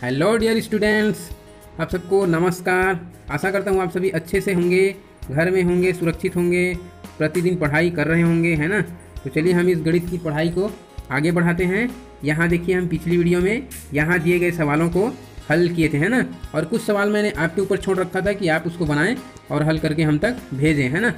Hello dear students, आप सबको नमस्कार। आशा करता हूँ आप सभी अच्छे से होंगे, घर में होंगे, सुरक्षित होंगे, प्रतिदिन पढ़ाई कर रहे होंगे, है ना। तो चलिए हम इस गणित की पढ़ाई को आगे बढ़ाते हैं। यहाँ देखिए, हम पिछली वीडियो में यहाँ दिए गए सवालों को हल किए थे, है ना। और कुछ सवाल मैंने आपके ऊपर छोड़ रखा था कि आप उसको बनाएं और हल करके हम तक भेजें, है ना।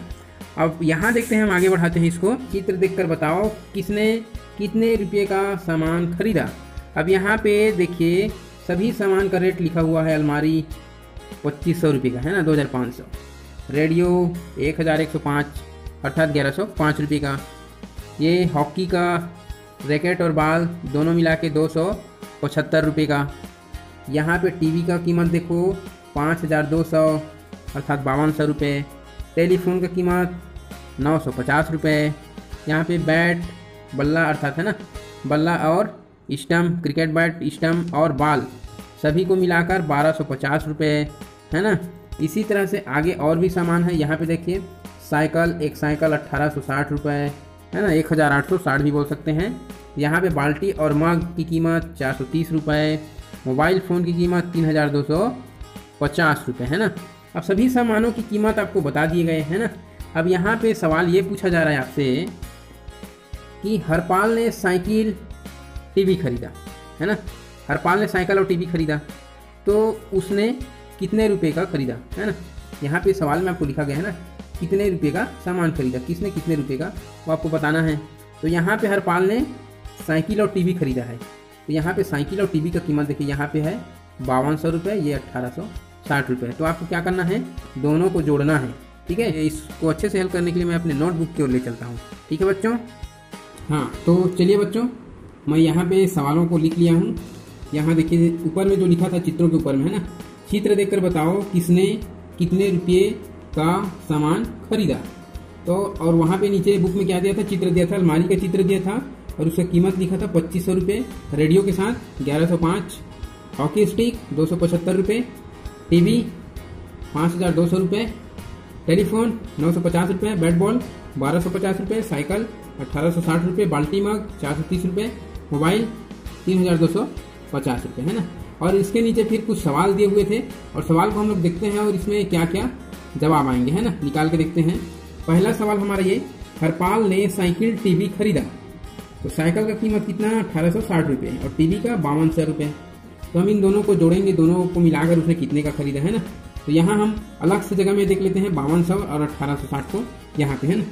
अब यहाँ देखते हैं, हम आगे बढ़ाते हैं इसको। चित्र देखकर बताओ किसने कितने रुपये का सामान खरीदा। अब यहाँ पे देखिए, सभी सामान का रेट लिखा हुआ है। अलमारी 2500 रुपये का, है ना, 2500। रेडियो 1105 अर्थात 1105 रुपये का। ये हॉकी का रैकेट और बॉल दोनों मिला के 275 रुपये का। यहाँ पे टीवी का कीमत देखो 5200 अर्थात 5200 रुपये। टेलीफोन का कीमत 950 रुपये। यहाँ पे बैट, बल्ला अर्थात, है ना, बल्ला और स्टम्प, क्रिकेट बैट, स्टम्प और बॉल सभी को मिलाकर 1250 रुपये, है ना। इसी तरह से आगे और भी सामान है। यहाँ पे देखिए, साइकिल, एक साइकिल 1860 रुपये, है ना, 1860 भी बोल सकते हैं। यहाँ पे बाल्टी और मग की कीमत 430 रुपये। मोबाइल फ़ोन की कीमत 3250 रुपये, है ना। अब सभी सामानों की कीमत आपको बता दिए गए, हैं ना। अब यहाँ पे सवाल ये पूछा जा रहा है आपसे कि हरपाल ने साइकिल, टीवी खरीदा, है ना। हरपाल ने साइकिल और टीवी खरीदा, तो उसने कितने रुपए का खरीदा, है ना। यहाँ पे सवाल में आपको लिखा गया है ना, कितने रुपए का सामान खरीदा, किसने कितने रुपए का, वो आपको बताना है। तो यहाँ पे हरपाल ने साइकिल और टीवी खरीदा है। तो यहाँ पे साइकिल और टीवी का कीमत देखिए, यहाँ पे है 5200 रुपये, ये 1860 रुपये है। तो आपको क्या करना है, दोनों को जोड़ना है, ठीक है। इसको अच्छे से हल करने के लिए मैं अपने नोटबुक की ओर ले चलता हूँ, ठीक है बच्चों। हाँ, तो चलिए बच्चों, मैं यहाँ पे सवालों को लिख लिया हूँ। यहाँ देखिए, ऊपर में जो लिखा था चित्रों के ऊपर में, है ना। चित्र देखकर बताओ किसने कितने रुपये का सामान खरीदा। तो और वहाँ पे नीचे बुक में क्या दिया था, चित्र दिया था, अलमारी का चित्र दिया था और उसका कीमत लिखा था 2500 रुपये। रेडियो के साथ 1105, हॉकी स्टिक 275 रुपये, टीवी 5200 रुपये, टेलीफोन 950 रुपये, बैट बॉल 1250 रुपये, साइकिल 1860 रुपये, बाल्टी मग 430 रुपये, मोबाइल 3250 रुपये, है ना। और इसके नीचे फिर कुछ सवाल दिए हुए थे और सवाल को हम लोग देखते हैं और इसमें क्या क्या जवाब आएंगे, है ना, निकाल के देखते हैं। पहला सवाल हमारा ये, हरपाल ने साइकिल टीवी खरीदा। तो साइकिल का कीमत कितना, 1860 रुपये और टीवी का 5200 रुपये। तो हम इन दोनों को जोड़ेंगे, दोनों को मिलाकर उसने कितने का खरीदा, है ना। तो यहाँ हम अलग से जगह में देख लेते हैं, 5200 और 1860 को यहाँ पे, है ना।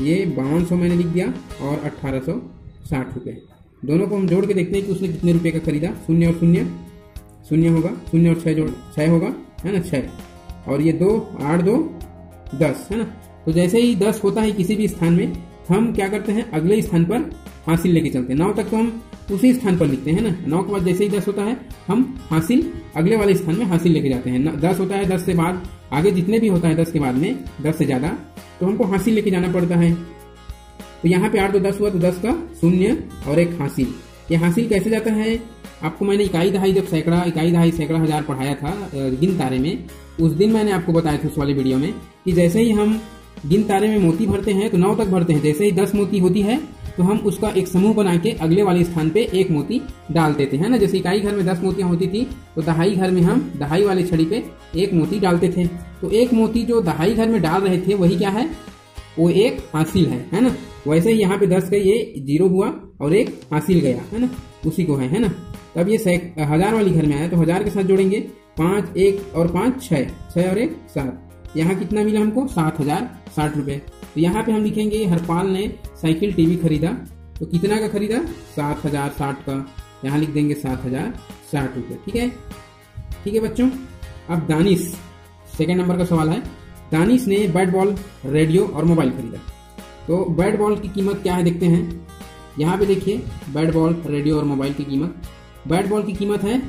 ये 5200 मैंने लिख दिया और 1860 रुपये, दोनों को हम जोड़ के देखते हैं कि उसने कितने रुपए का खरीदा। शून्य और शून्य शून्य होगा, शून्य और 6 जोड़ 6 होगा, है ना, 6 और ये 2 8 2 10, है ना। तो जैसे ही 10 होता है किसी भी स्थान में, हम क्या करते हैं, अगले स्थान पर हासिल लेके चलते हैं। 9 तक तो हम उसी स्थान पर लिखते हैं ना। 9 के बाद जैसे ही 10 होता है, हम हासिल अगले वाले स्थान में हासिल लेके जाते हैं। 10 होता है, 10 से बाद आगे जितने भी होता है 10 के बाद में, 10 से ज़्यादा, तो हमको हासिल लेके जाना पड़ता है। तो यहाँ पे 8 2 10 हुआ, तो 10 का शून्य और एक हासिल। ये हासिल कैसे जाता है, आपको मैंने इकाई दहाई, जब सैकड़ा, इकाई दहाई, सैकड़ा, हजार पढ़ाया था गिन तारे में, उस दिन मैंने आपको बताया था उस वाले वीडियो में कि जैसे ही हम गिन तारे में मोती भरते हैं तो 9 तक भरते हैं। जैसे ही 10 मोती होती है तो हम उसका एक समूह बना के अगले वाले स्थान पे एक मोती डाल देते हैं ना। जैसे इकाई घर में 10 मोतियां होती थी, तो दहाई घर में हम दहाई वाली छड़ी पे एक मोती डालते थे। तो एक मोती जो दहाई घर में डाल रहे थे, वही क्या है, वो एक हासिल है ना। वैसे ही यहाँ पे 10 का ये 0 हुआ और एक हासिल गया, है ना, उसी को है ना। तब ये 1000 वाली घर में आया, तो 1000 के साथ जोड़ेंगे 5 1 और 5 6, 6 और 1 7। यहाँ कितना मिला हमको, 7060 रुपये। तो यहाँ पे हम लिखेंगे, हरपाल ने साइकिल टीवी खरीदा। तो कितना का खरीदा, 7060 का, यहाँ लिख देंगे 7060 रुपये, ठीक है। ठीक है बच्चों। अब दानिश, सेकेंड नंबर का सवाल है। दानिश ने बैट बॉल, रेडियो और मोबाइल खरीदा। तो बैट बॉल की कीमत क्या है देखते हैं। यहाँ पे देखिए, बैट बॉल, रेडियो और मोबाइल की कीमत। बैट बॉल की कीमत है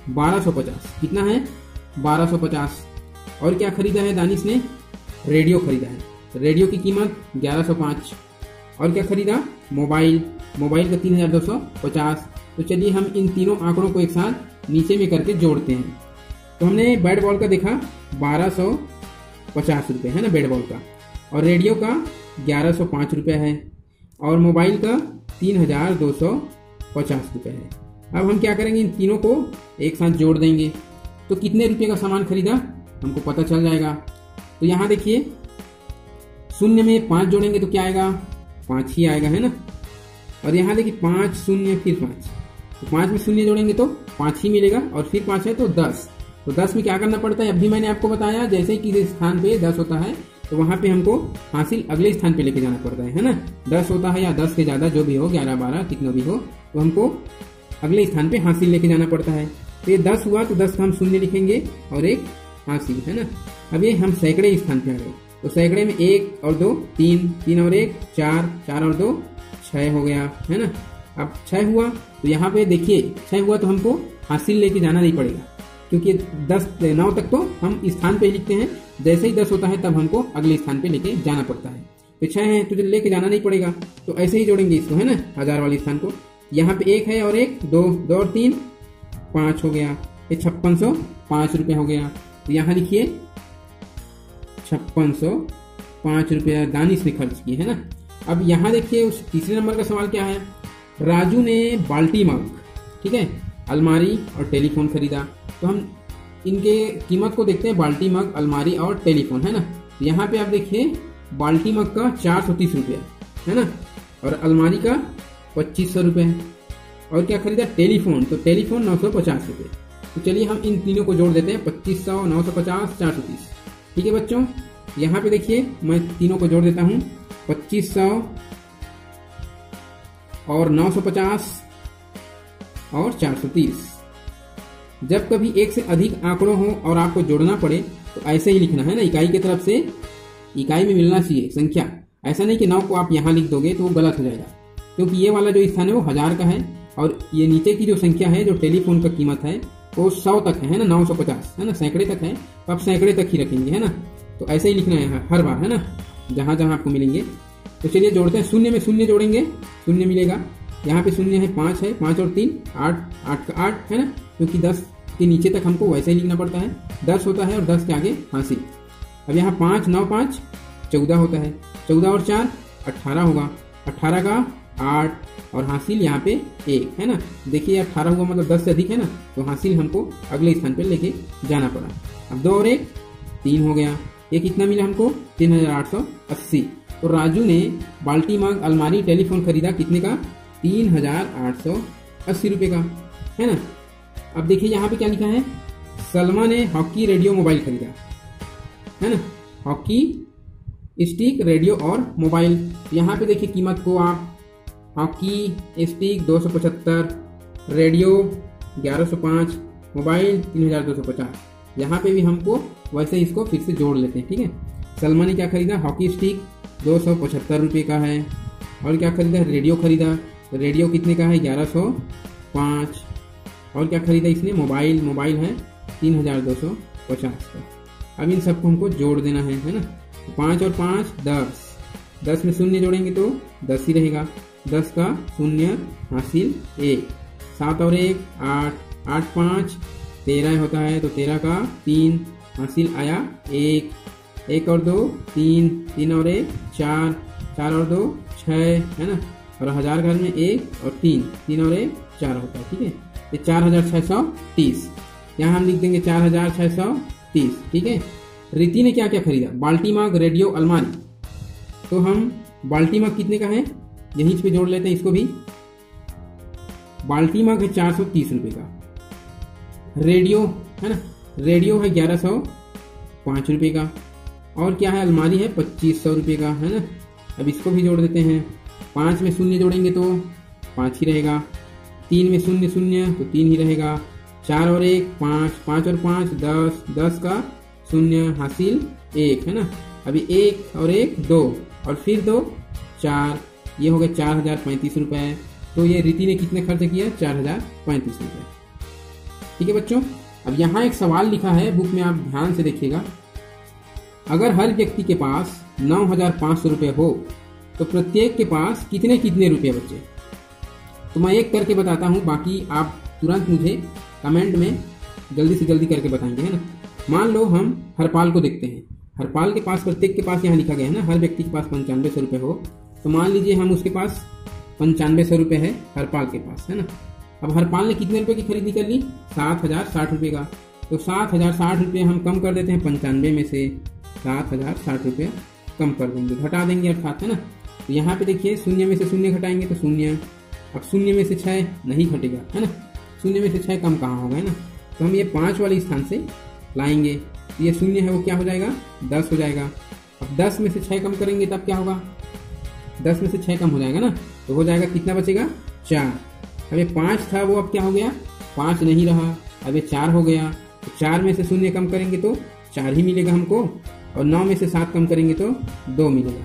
1250। कितना है, 1250। और क्या खरीदा है दानिश ने, रेडियो खरीदा है। रेडियो की कीमत 1105। और क्या खरीदा, मोबाइल, मोबाइल का 3250। तो चलिए हम इन तीनों आंकड़ों को एक साथ नीचे में करके जोड़ते हैं। तो हमने बैट बॉल का देखा 1250 रुपये, है ना, बैट बॉल का। और रेडियो का 1105 रुपये है और मोबाइल का 3250 रुपये है। अब हम क्या करेंगे, इन तीनों को एक साथ जोड़ देंगे तो कितने रुपए का सामान खरीदा हमको पता चल जाएगा। तो यहाँ देखिए, शून्य में 5 जोड़ेंगे तो क्या आएगा, 5 ही आएगा, है ना। और यहाँ देखिए 5 शून्य फिर 5, तो 5 में शून्य जोड़ेंगे तो 5 ही मिलेगा, और फिर 5 है तो 10। तो 10 में क्या करना पड़ता है, अभी मैंने आपको बताया, जैसे कि जिस स्थान पे 10 होता है तो वहां पे हमको हासिल अगले स्थान पे लेके जाना पड़ता है ना। 10 होता है या 10 से ज्यादा जो भी हो, 11 12 कितना भी हो, तो हमको अगले स्थान पे हासिल लेके जाना पड़ता है। तो ये 10 हुआ तो 10 का हम शून्य लिखेंगे और एक हासिल, है ना। अब ये हम सैकड़े स्थान पे आ गए, तो सैकड़े में 1 और 2 3, 3 और 1 4, 4 और 2 6 हो गया, है ना। अब 6 हुआ तो यहाँ पे देखिए 6 हुआ तो हमको हासिल लेके जाना नहीं पड़ेगा, क्योंकि 9 तक तो हम स्थान पे लिखते हैं, जैसे ही 10 होता है तब हमको अगले स्थान पे लेके जाना पड़ता है। तो 6 है तो लेके जाना नहीं पड़ेगा, तो ऐसे ही जोड़ेंगे इसको, है ना, 1000 वाले स्थान को। यहाँ पे 1 है और 1 2, 2 और 3 5 हो गया, ये 5605 रुपये हो गया। तो यहाँ लिखिए 5605 रुपया दानिश ने खर्च किए, है ना। अब यहाँ देखिए उस तीसरे नंबर का सवाल क्या है, राजू ने बाल्टी मग, ठीक है, अलमारी और टेलीफोन खरीदा। तो हम इनके कीमत को देखते हैं, बाल्टी मग, अलमारी और टेलीफोन, है ना। यहाँ पे आप देखिए बाल्टी मग का 430 रुपया, है ना, और अलमारी का 2500 रुपये है, और क्या खरीदा, टेलीफोन, तो टेलीफोन 950 रुपये। तो चलिए हम इन तीनों को जोड़ देते हैं, 2500 950 430। ठीक है बच्चों, यहाँ पे देखिए मैं तीनों को जोड़ देता हूँ, 2500 और 950 और 430। जब कभी एक से अधिक आंकड़ों हो और आपको जोड़ना पड़े तो ऐसे ही लिखना है ना, इकाई की तरफ से इकाई में मिलना चाहिए संख्या। ऐसा नहीं कि 9 को आप यहाँ लिख दोगे तो वो गलत हो जाएगा, क्योंकि ये वाला जो स्थान है वो 1000 का है, और ये नीचे की जो संख्या है जो टेलीफोन का कीमत है वो 100 तक है ना, 950 है ना, सैकड़े तक है, तो आप सैकड़े तक ही रखेंगे, है ना। तो ऐसे ही लिखना है हर बार, है ना, जहां जहां आपको मिलेंगे। तो चलिए जोड़ते हैं, शून्य में शून्य जोड़ेंगे, शून्य मिलेगा। यहाँ पे शून्य है, 5 और 3 8, 8 का 8 है ना, क्योंकि 10 के नीचे तक हमको वैसे ही लिखना पड़ता है, 10 होता है और 10 के आगे हासिल। अब यहाँ 5 9 5 14 होता है, 14 और 4 18 होगा, 18 का 8 और हासिल यहाँ पे 1, है ना। देखिए 18 हुआ मतलब 10 से अधिक है ना, तो हासिल हमको अगले स्थान पे लेके जाना पड़ा। अब 2 और 1 3 हो गया, ये कितना मिला हमको, 3880। तो राजू ने बाल्टी मग, अलमारी, टेलीफोन खरीदा, कितने का, 3880 रुपये का, है ना। अब देखिए यहाँ पे क्या लिखा है, सलमा ने हॉकी, रेडियो, मोबाइल खरीदा, है ना, हॉकी स्टिक, रेडियो और मोबाइल। यहाँ पे देखिए कीमत को आप, हॉकी स्टिक 275, रेडियो 1105, मोबाइल 3250। यहाँ पे भी हमको वैसे इसको फिर से जोड़ लेते हैं, ठीक है। सलमा ने क्या खरीदा, हॉकी स्टिक 275 रुपये का है, और क्या खरीदा, रेडियो खरीदा, रेडियो कितने का है, 1105, और क्या खरीदा इसने, मोबाइल, मोबाइल है 3250 का। अब इन सबको हमको जोड़ देना है ना। 5 और 5 10, 10 में शून्य जोड़ेंगे तो 10 ही रहेगा, 10 का शून्य हासिल 1, 7 और 1 8, 8 5 13 होता है, तो 13 का 3 हासिल आया 1, 1 और 2 3, 3 और 1 4, 4 और 2 6, है ना, और 1000 घर में 1 और 3, 3 और 1 4 होता है, ठीक है। ये 4630, यहाँ हम लिख देंगे 4630, ठीक है। रीति ने क्या क्या खरीदा, बाल्टी मग, रेडियो, अलमारी। तो हम बाल्टी मग कितने का है, यहीं पे जोड़ लेते हैं इसको भी। बाल्टी मग है 430 रुपये का, रेडियो है ना, रेडियो है 1105 रुपये का, और क्या है, अलमारी है 2500 रुपये का, है ना। अब इसको भी जोड़ देते हैं, 5 में शून्य जोड़ेंगे तो 5 ही रहेगा, 3 में शून्य शून्य तो 3 ही रहेगा, 4 और 1 5, 5 और 5 10, 10 का शून्य हासिल 1, है ना। अभी 1 और 1 2 और फिर 2 4, ये हो गया 4035 रुपये। तो ये रीति ने कितने खर्च किया, 4035 रुपये, ठीक है बच्चों। अब यहाँ एक सवाल लिखा है बुक में, आप ध्यान से देखिएगा। अगर हर व्यक्ति के पास 9500 रुपये हो तो प्रत्येक के पास कितने कितने रुपये बचे। तो मैं एक करके बताता हूँ, बाकी आप तुरंत मुझे कमेंट में जल्दी से जल्दी करके बताएंगे, है ना। मान लो हम हरपाल को देखते हैं, हरपाल के पास, प्रत्येक के पास यहाँ लिखा गया है ना, हर व्यक्ति के पास 9500 रुपये हो, तो मान लीजिए हम उसके पास 9500 रुपये है हरपाल के पास, है ना। अब हरपाल ने कितने रुपए की खरीदी कर ली? 7,060 रुपये का। तो 7,060 रुपये हम कम कर देते हैं 95 में से। 7,060 रुपये कम कर देंगे, घटा देंगे अर्थात, है ना। तो यहाँ पे देखिए शून्य में से शून्य घटाएंगे तो शून्य। अब शून्य में से 6 नहीं घटेगा, है ना। शून्य में से 6 कम कहाँ होगा, है ना। तो हम ये 5 वाले स्थान से लाएंगे। तो ये शून्य है वो क्या हो जाएगा? 10 हो जाएगा। अब 10 में से 6 कम करेंगे तब क्या होगा? 10 में से 6 कम हो जाएगा ना, तो हो जाएगा कितना बचेगा? 4। अब ये 5 था वो अब क्या हो गया? 5 नहीं रहा, अब ये 4 हो गया। तो 4 में से शून्य कम करेंगे तो 4 ही मिलेगा हमको, और 9 में से 7 कम करेंगे तो 2 मिलेगा।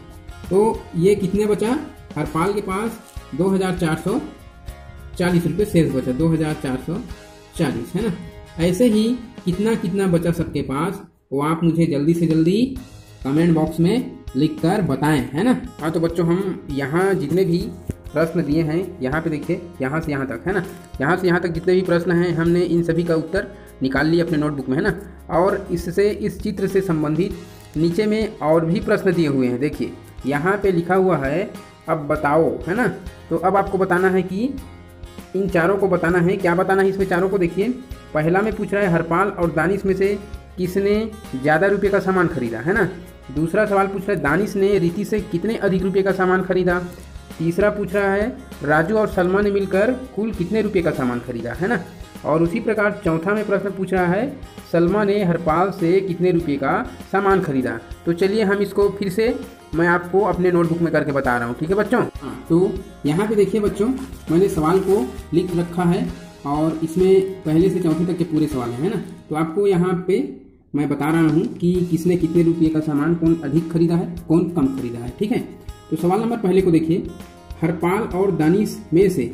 तो ये कितने बचा? हरपाल के पास 2,440 रुपये शेष बचा, 2,440, है ना। ऐसे ही कितना कितना बचा सबके पास वो आप मुझे जल्दी से जल्दी कमेंट बॉक्स में लिखकर बताएं, है ना। हाँ तो बच्चों हम यहाँ जितने भी प्रश्न दिए हैं यहाँ पे देखिए, यहाँ से यहाँ तक, है ना। यहाँ से यहाँ तक जितने भी प्रश्न हैं हमने इन सभी का उत्तर निकाल लिए अपने नोटबुक में, है ना। और इससे इस चित्र से संबंधित नीचे में और भी प्रश्न दिए हुए हैं। देखिए यहाँ पे लिखा हुआ है अब बताओ, है ना। तो अब आपको बताना है कि इन चारों को बताना है। क्या बताना है इसमें चारों को? देखिए पहला में पूछ रहा है हरपाल और दानिश में से किसने ज़्यादा रुपये का सामान खरीदा, है ना। दूसरा सवाल पूछ रहा है दानिश ने रीति से कितने अधिक रुपये का सामान खरीदा। तीसरा पूछ रहा है राजू और सलमा ने मिलकर कुल कितने रुपये का सामान खरीदा, है ना। और उसी प्रकार चौथा में प्रश्न पूछ रहा है सलमा ने हरपाल से कितने रुपये का सामान खरीदा। तो चलिए हम इसको फिर से मैं आपको अपने नोटबुक में करके बता रहा हूँ, ठीक है बच्चों। हाँ तो यहाँ पे देखिए बच्चों, मैंने सवाल को लिख रखा है और इसमें पहले से चौथे तक के पूरे सवाल हैं, है ना। तो आपको यहाँ पे मैं बता रहा हूँ कि किसने कितने रुपये का सामान कौन अधिक खरीदा है, कौन कम खरीदा है, ठीक है। तो सवाल नंबर पहले को देखिए, हरपाल और दानिश में से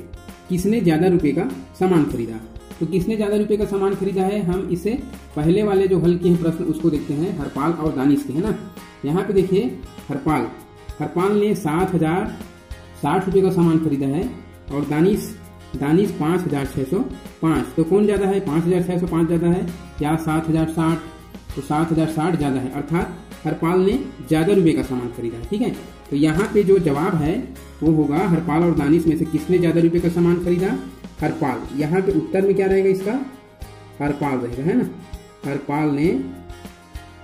किसने ज़्यादा रुपये का सामान खरीदा। तो किसने ज़्यादा रुपये का सामान खरीदा है, हम इसे पहले वाले जो हल किए हैं प्रश्न उसको देखते हैं, हरपाल और दानिश के, है ना। यहाँ पे देखिए हरपाल ने 7,060 रुपये का सामान खरीदा है और दानिश 5,605। तो कौन ज़्यादा है? 5,605 ज़्यादा है या 7,060? तो 7,060 ज़्यादा है, अर्थात हरपाल ने ज़्यादा रुपये का सामान खरीदा है, ठीक है। तो यहाँ पे जो जवाब है वो होगा हरपाल और दानिश में से किसने ज़्यादा रुपये का सामान खरीदा? हरपाल। यहाँ पे उत्तर में क्या रहेगा इसका? हरपाल रहेगा, है ना। हरपाल ने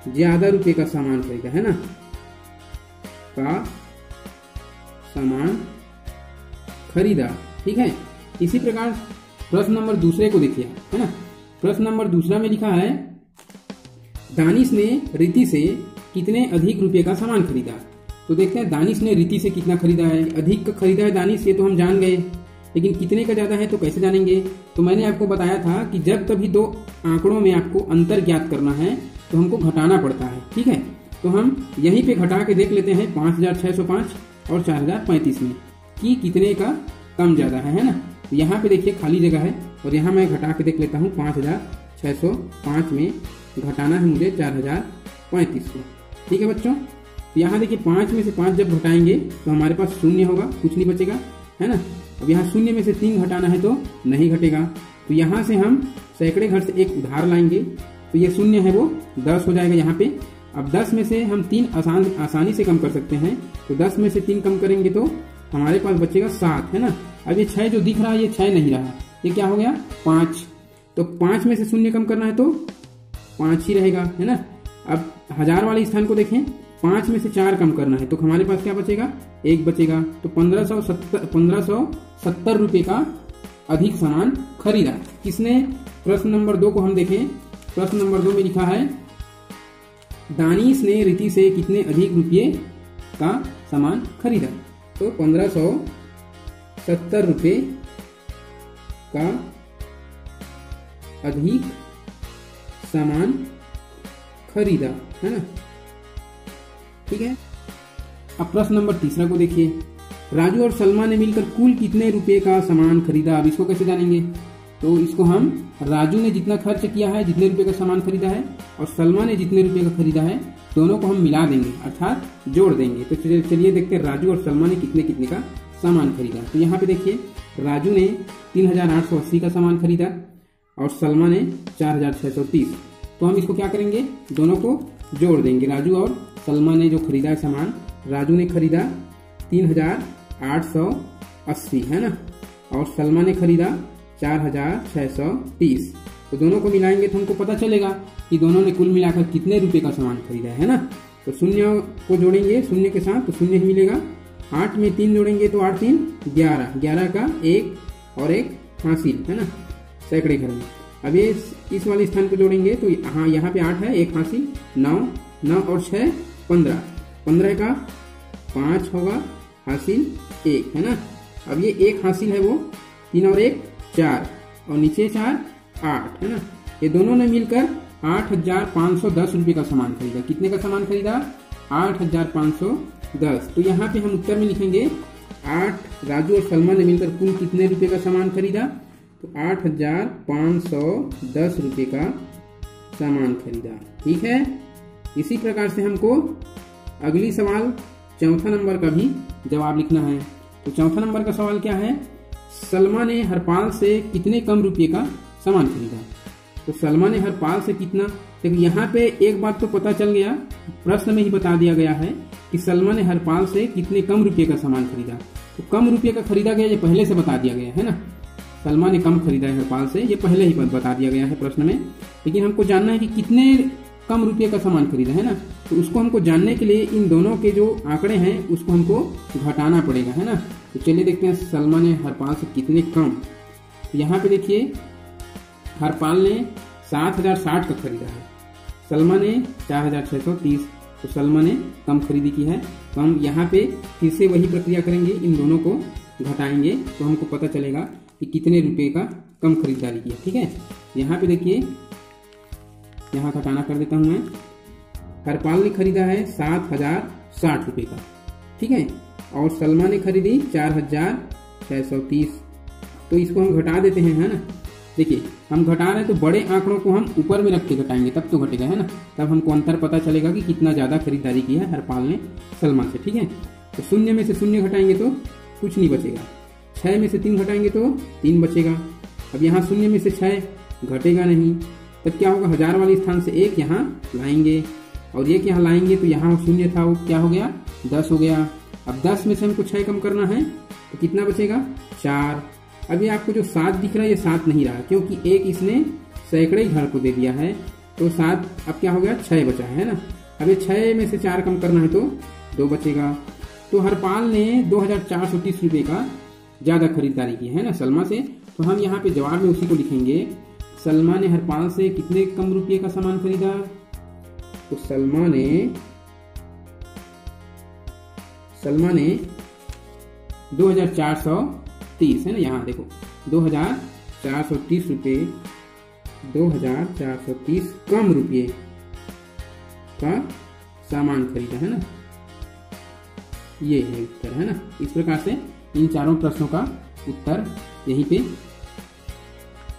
ज़्यादा रुपये का सामान खरीदा, है ना, का सामान खरीदा, ठीक है। इसी प्रकार प्रश्न नंबर दूसरे को देखिए, है ना। प्रश्न नंबर दूसरा में लिखा है दानिश ने रीति से कितने अधिक रुपये का सामान खरीदा। तो देखते हैं दानिश ने रीति से कितना खरीदा है। अधिक का खरीदा है दानिश, ये तो हम जान गए, लेकिन कितने का ज़्यादा है तो कैसे जानेंगे। तो मैंने आपको बताया था कि जब कभी दो आंकड़ों में आपको अंतर ज्ञात करना है तो हमको घटाना पड़ता है, ठीक है। तो हम यहीं पे घटा के देख लेते हैं 5,605 और 4,035 में कि कितने का कम ज़्यादा है ना। तो यहाँ पे देखिए खाली जगह है और यहाँ मैं घटा के देख लेता हूँ 5,605 में घटाना है मुझे 4,035 को, ठीक है बच्चों। तो यहाँ देखिए 5 में से 5 जब घटाएंगे तो हमारे पास शून्य होगा, कुछ नहीं बचेगा, है ना। अब यहाँ शून्य में से 3 घटाना है तो नहीं घटेगा। तो यहाँ से हम सैकड़े घर से एक उधार लाएंगे तो ये शून्य है वो 10 हो जाएगा यहाँ पे। अब 10 में से हम 3 आसानी से कम कर सकते हैं, तो 10 में से 3 कम करेंगे तो हमारे पास बचेगा 7, है ना। अब ये 6 जो दिख रहा है ये 6 नहीं रहा, ये क्या हो गया 5। तो 5 में से शून्य कम करना है तो 5 ही रहेगा, है ना। अब 1000 वाले स्थान को देखें, 5 में से 4 कम करना है तो हमारे पास क्या बचेगा 1 बचेगा। तो 1570 रुपये का अधिक सामान खरीदा किसने। प्रश्न नंबर 2 को हम देखें। प्रश्न नंबर 2 में लिखा है दानिश ने रीति से कितने अधिक रुपये का सामान खरीदा। तो 1570 रुपये का अधिक सामान खरीदा, है ना, ठीक है। अब प्रश्न नंबर 3 को देखिए, राजू और सलमा ने मिलकर कुल कितने रुपए का सामान खरीदा। अब इसको कैसे जानेंगे। तो इसको हम राजू ने जितना खर्च किया है, जितने रुपए का सामान खरीदा है, और सलमा ने जितने रुपए का खरीदा है, दोनों को हम मिला देंगे अर्थात जोड़ देंगे। तो चलिए देखते हैं राजू और सलमा ने कितने कितने का सामान खरीदा। तो यहाँ पे देखिए राजू ने 3,880 का सामान खरीदा और सलमा ने 4,630। तो हम इसको क्या करेंगे, दोनों को जोड़ देंगे। राजू और सलमा ने जो खरीदा है सामान, राजू ने खरीदा 3,880, है ना, और सलमा ने खरीदा 4,630। तो दोनों को मिलाएंगे तो हमको पता चलेगा कि दोनों ने कुल मिलाकर कितने रुपए का सामान खरीदा है ना। तो शून्य को जोड़ेंगे शून्य के साथ तो शून्य ही मिलेगा। 8 में 3 जोड़ेंगे तो 8 3 11, 11 का 1 और 1 हासिल है ना, सैकड़े घर में। अब ये इस वाले स्थान को जोड़ेंगे तो हाँ यहाँ पे 8 है, 1 हासिल, 9, 9 और 6 15, 15 का 5 होगा हासिल 1 है ना। अब ये 1 हासिल है वो 3 और 1 4 और नीचे 4 8 है ना। ये दोनों ने मिलकर 8,510 रुपये का सामान खरीदा। कितने का सामान खरीदा? 8,510। तो यहाँ पे हम उत्तर में लिखेंगे 8 राजू और सलमा ने मिलकर कुल कितने रुपए का सामान खरीदा? तो 8,510 रुपये का सामान खरीदा। ठीक है, इसी प्रकार से हमको अगली सवाल चौथा नंबर का भी जवाब लिखना है। तो चौथा नंबर का सवाल क्या है? सलमा ने हरपाल से कितने कम रुपये का सामान खरीदा? तो सलमा ने हरपाल से कितना, देखिए यहाँ पे एक बात तो पता चल गया, प्रश्न में ही बता दिया गया है कि सलमा ने हरपाल से कितने कम रुपये का सामान खरीदा। तो कम रुपये का खरीदा गया ये पहले से बता दिया गया है ना, सलमा ने कम खरीदा है हरपाल से, ये पहले ही बता दिया गया है प्रश्न में। लेकिन हमको जानना है कि कितने कम रुपये का सामान खरीदा है ना। तो उसको हमको जानने के लिए इन दोनों के जो आंकड़े हैं उसको हमको घटाना पड़ेगा है ना। तो चलिए देखते हैं सलमा ने हरपाल से कितने कम। तो यहाँ पे देखिए हरपाल ने 7,060 का खरीदा है, सलमा ने 4,630। तो सलमा ने कम खरीदी की है। तो हम यहाँ पे फिर से वही प्रक्रिया करेंगे, इन दोनों को घटाएंगे तो हमको पता चलेगा कि कितने रुपए का कम खरीदारी की है। ठीक है, यहाँ पे देखिए यहाँ घटाना कर देता हूँ मैं। हरपाल ने खरीदा है 7,060 रुपये का, ठीक है, और सलमा ने खरीदी 4,630। तो इसको हम घटा देते हैं है ना। देखिए हम घटा रहे हैं तो बड़े आंकड़ों को हम ऊपर में रख के घटाएंगे तब तो घटेगा है ना, तब हमको अंतर पता चलेगा कि कितना ज्यादा खरीदारी की है हरपाल ने सलमा से। ठीक है, तो शून्य में से शून्य घटाएंगे तो कुछ नहीं बचेगा, 6 में से 3 घटाएंगे तो 3 बचेगा। अब यहाँ शून्य में से 6 घटेगा नहीं, तब क्या होगा? 1000 वाले स्थान से 1 यहाँ लाएंगे और 1 यहाँ लाएंगे तो यहाँ शून्य था वो क्या हो गया? 10 हो गया। अब 10 में से हमको 6 कम करना है तो कितना बचेगा? 4। अब ये आपको जो 7 दिख रहा है ये 7 नहीं रहा क्योंकि 1 इसने सैकड़े घर को दे दिया है, तो 7 अब क्या हो गया? 6 बचा है ना। अब ये 6 में से 4 कम करना है तो 2 बचेगा। तो हरपाल ने 2,430 रुपये का ज्यादा खरीदारी की है ना सलमा से। तो हम यहाँ पे जवाब में उसी को लिखेंगे, सलमा ने हरपाल से कितने कम रुपये का सामान खरीदा? तो सलमा ने 2,430 है ना, यहाँ देखो 2,430 रुपये, 2,430 कम रुपये का सामान खरीदा है ना, ये है उत्तर है ना। इस प्रकार से इन चारों प्रश्नों का उत्तर यहीं पे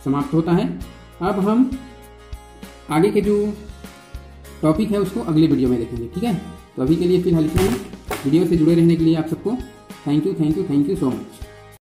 समाप्त होता है। अब हम आगे के जो टॉपिक है उसको अगले वीडियो में देखेंगे। ठीक है, तो अभी के लिए फिलहाल इतना ही। वीडियो से जुड़े रहने के लिए आप सबको थैंक यू सो मच।